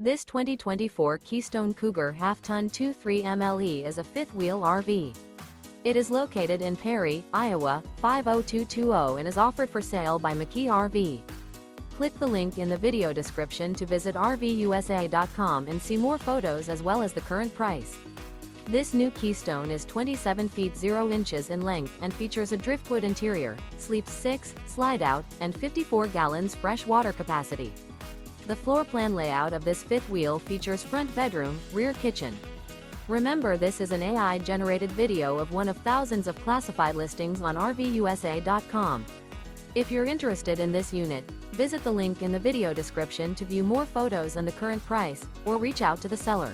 This 2024 Keystone Cougar Half-Ton 23 MLE is a fifth-wheel RV. It is located in Perry, Iowa, 50220 and is offered for sale by McKee RV. Click the link in the video description to visit RVUSA.com and see more photos as well as the current price. This new Keystone is 27 feet 0 inches in length and features a Driftwood interior, sleeps 6, slide-out, and 54 gallons fresh water capacity. The floor plan layout of this fifth wheel features front bedroom, rear kitchen. Remember, this is an AI-generated video of one of thousands of classified listings on RVUSA.com. If you're interested in this unit, visit the link in the video description to view more photos and the current price, or reach out to the seller.